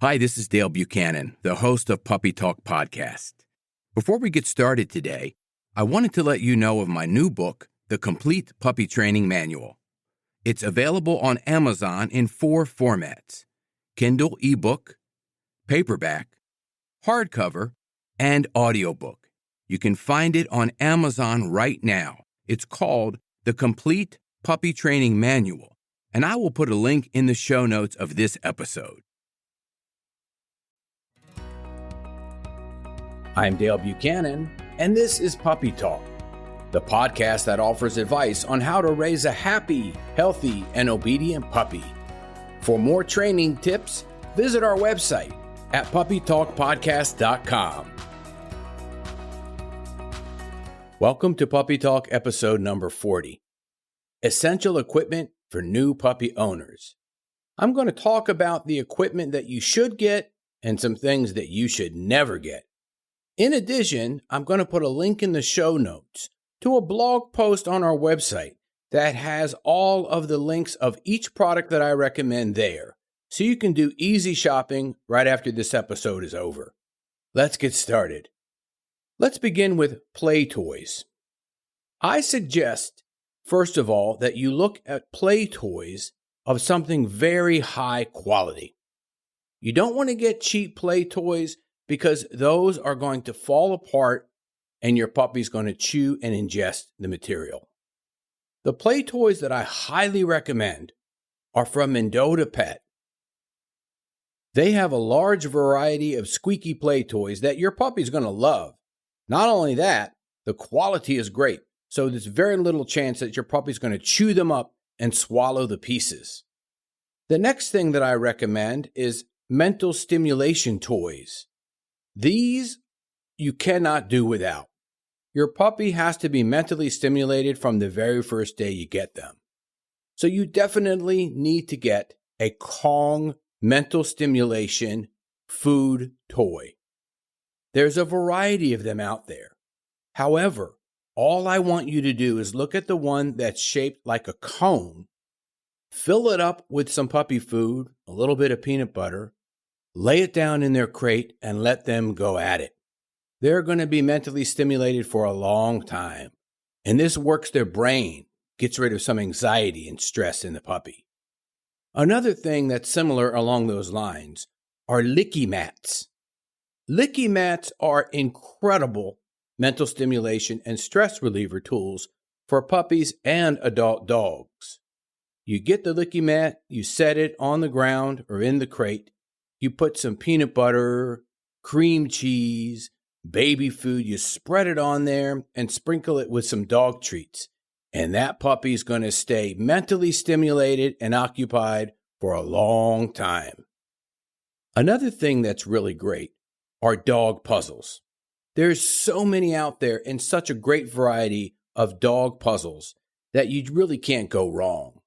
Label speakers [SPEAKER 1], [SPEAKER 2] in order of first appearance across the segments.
[SPEAKER 1] Hi, this is Dale Buchanan, the host of Puppy Talk Podcast. Before we get started today, I wanted to let you know of my new book, The Complete Puppy Training Manual. It's available on Amazon in 4 formats: Kindle ebook, paperback, hardcover, and audiobook. You can find it on Amazon right now. It's called The Complete Puppy Training Manual, and I will put a link in the show notes of this episode. I'm Dale Buchanan, and this is Puppy Talk, the podcast that offers advice on how to raise a happy, healthy, and obedient puppy. For more training tips, visit our website at puppytalkpodcast.com. Welcome to Puppy Talk episode number 40, Essential Equipment for New Puppy Owners. I'm going to talk about the equipment that you should get and some things that you should never get. In addition, I'm going to put a link in the show notes to a blog post on our website that has all of the links of each product that I recommend there, so you can do easy shopping right after this episode is over. Let's get started. Let's begin with play toys. I suggest, first of all, that you look at play toys of something very high quality. You don't want to get cheap play toys because those are going to fall apart and your puppy's going to chew and ingest the material. The play toys that I highly recommend are from Mendota Pet. They have a large variety of squeaky play toys that your puppy's going to love. Not only that, the quality is great, so there's very little chance that your puppy's going to chew them up and swallow the pieces. The next thing that I recommend is mental stimulation toys. These you cannot do without. Your puppy has to be mentally stimulated from the very first day you get them. So you definitely need to get a Kong mental stimulation food toy. There's a variety of them out there. However, all I want you to do is look at the one that's shaped like a cone, fill it up with some puppy food, a little bit of peanut butter, lay it down in their crate, and let them go at it. They're going to be mentally stimulated for a long time, and this works their brain, gets rid of some anxiety and stress in the puppy. Another thing that's similar along those lines are licky mats. Licky mats are incredible mental stimulation and stress reliever tools for puppies and adult dogs. You get the licky mat, you set it on the ground or in the crate, you put some peanut butter, cream cheese, baby food, you spread it on there and sprinkle it with some dog treats. And that puppy's going to stay mentally stimulated and occupied for a long time. Another thing that's really great are dog puzzles. There's so many out there and such a great variety of dog puzzles that you really can't go wrong.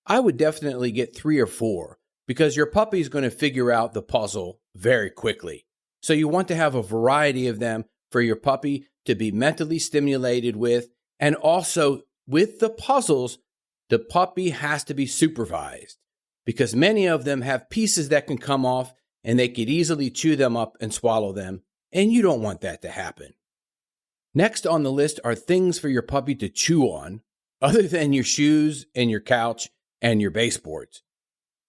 [SPEAKER 1] I would definitely get 3 or 4 because your puppy's going to figure out the puzzle very quickly. So you want to have a variety of them for your puppy to be mentally stimulated with, and also with the puzzles, the puppy has to be supervised because many of them have pieces that can come off and they could easily chew them up and swallow them, and you don't want that to happen. Next on the list are things for your puppy to chew on, other than your shoes and your couch and your baseboards.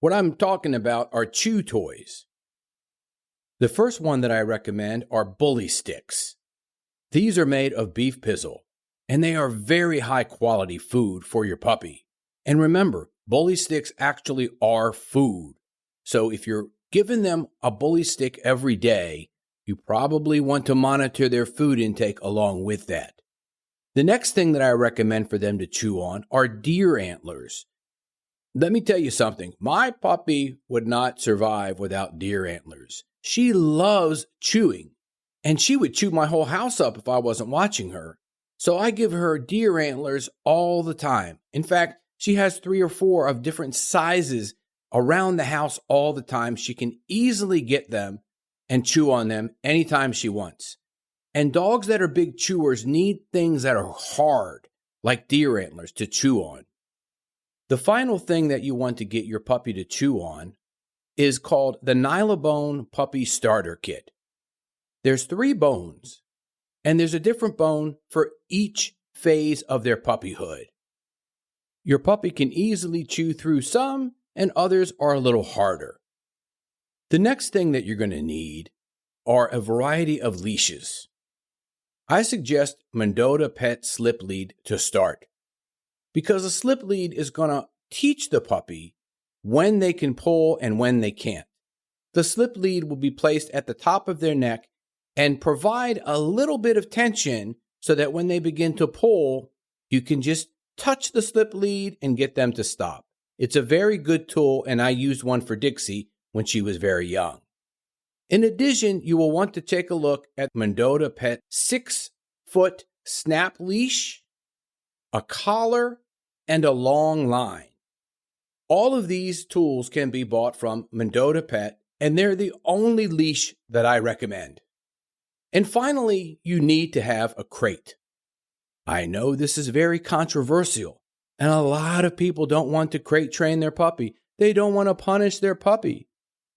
[SPEAKER 1] What I'm talking about are chew toys. The first one that I recommend are bully sticks. These are made of beef pizzle, and they are very high quality food for your puppy. And remember, bully sticks actually are food. So if you're giving them a bully stick every day, you probably want to monitor their food intake along with that. The next thing that I recommend for them to chew on are deer antlers. Let me tell you something. My puppy would not survive without deer antlers. She loves chewing, and she would chew my whole house up if I wasn't watching her. So I give her deer antlers all the time. In fact, she has 3 or 4 of different sizes around the house all the time. She can easily get them and chew on them anytime she wants. And dogs that are big chewers need things that are hard, like deer antlers, to chew on. The final thing that you want to get your puppy to chew on is called the Nylabone Puppy Starter Kit. There's 3 bones, and there's a different bone for each phase of their puppyhood. Your puppy can easily chew through some, and others are a little harder. The next thing that you're going to need are a variety of leashes. I suggest Mendota Pet Slip Lead to start, because a slip lead is going to teach the puppy when they can pull and when they can't. The slip lead will be placed at the top of their neck and provide a little bit of tension so that when they begin to pull, you can just touch the slip lead and get them to stop. It's a very good tool, and I used one for Dixie when she was very young. In addition, you will want to take a look at Mendota Pet 6-foot snap leash, a collar, and a long line. All of these tools can be bought from Mendota Pet, and they're the only leash that I recommend. And finally, you need to have a crate. I know this is very controversial, and a lot of people don't want to crate train their puppy. They don't want to punish their puppy.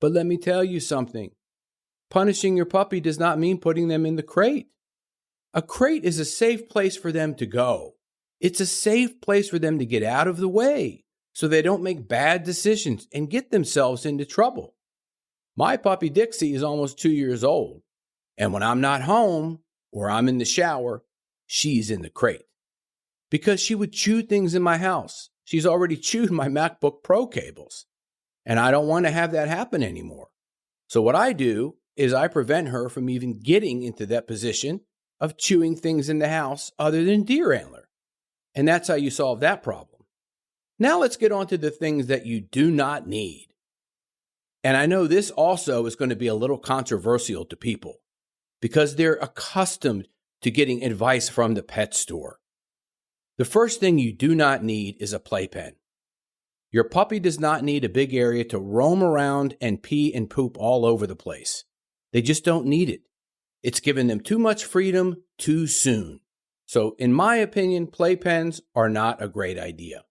[SPEAKER 1] But let me tell you something. Punishing your puppy does not mean putting them in the crate. A crate is a safe place for them to go. It's a safe place for them to get out of the way so they don't make bad decisions and get themselves into trouble. My puppy Dixie is almost 2 years old, and when I'm not home or I'm in the shower, she's in the crate because she would chew things in my house. She's already chewed my MacBook Pro cables, and I don't want to have that happen anymore. So what I do is I prevent her from even getting into that position of chewing things in the house other than deer antler. And that's how you solve that problem. Now let's get on to the things that you do not need. And I know this also is going to be a little controversial to people because they're accustomed to getting advice from the pet store. The first thing you do not need is a playpen. Your puppy does not need a big area to roam around and pee and poop all over the place. They just don't need it. It's given them too much freedom too soon. So in my opinion, playpens are not a great idea.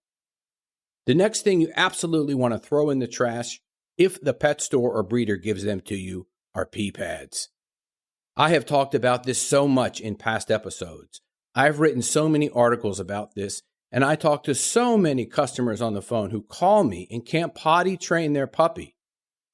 [SPEAKER 1] The next thing you absolutely want to throw in the trash, if the pet store or breeder gives them to you, are pee pads. I have talked about this so much in past episodes. I've written so many articles about this, and I talk to so many customers on the phone who call me and can't potty train their puppy.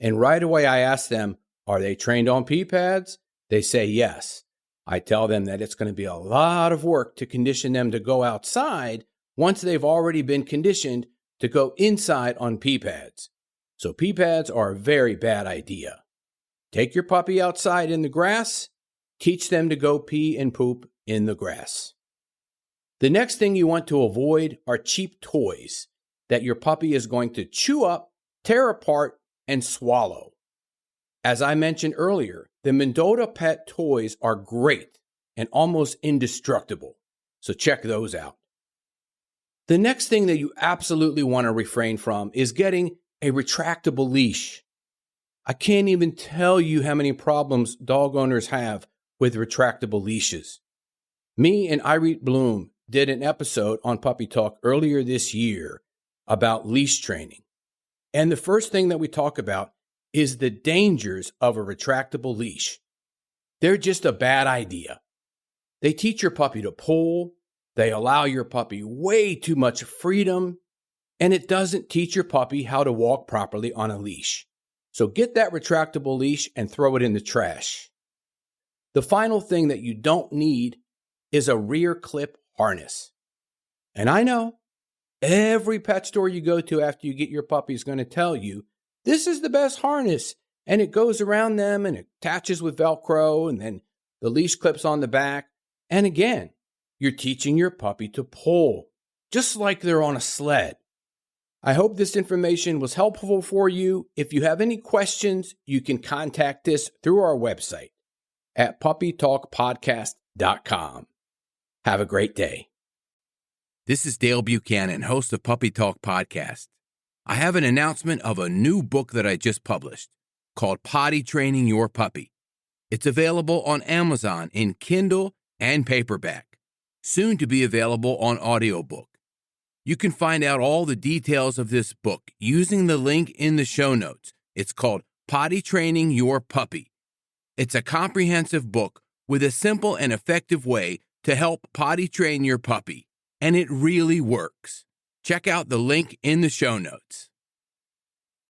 [SPEAKER 1] And right away I ask them, are they trained on pee pads? They say yes. I tell them that it's going to be a lot of work to condition them to go outside once they've already been conditioned to go inside on pee pads. So pee pads are a very bad idea. Take your puppy outside in the grass, teach them to go pee and poop in the grass. The next thing you want to avoid are cheap toys that your puppy is going to chew up, tear apart, and swallow. As I mentioned earlier, the Mendota Pet toys are great and almost indestructible, so check those out. The next thing that you absolutely want to refrain from is getting a retractable leash. I can't even tell you how many problems dog owners have with retractable leashes. Me and Irene Bloom did an episode on Puppy Talk earlier this year about leash training. And the first thing that we talk about is the dangers of a retractable leash. They're just a bad idea. They teach your puppy to pull, they allow your puppy way too much freedom, and it doesn't teach your puppy how to walk properly on a leash. So get that retractable leash and throw it in the trash. The final thing that you don't need is a rear clip harness. And I know every pet store you go to after you get your puppy is going to tell you, this is the best harness, and it goes around them and it attaches with Velcro, and then the leash clips on the back. And again, you're teaching your puppy to pull, just like they're on a sled. I hope this information was helpful for you. If you have any questions, you can contact us through our website at puppytalkpodcast.com. Have a great day. This is Dale Buchanan, host of Puppy Talk Podcast. I have an announcement of a new book that I just published called Potty Training Your Puppy. It's available on Amazon in Kindle and paperback, soon to be available on audiobook. You can find out all the details of this book using the link in the show notes It's called Potty Training Your Puppy. It's a comprehensive book with a simple and effective way to help potty train your puppy, and it really works. Check out the link in the show notes.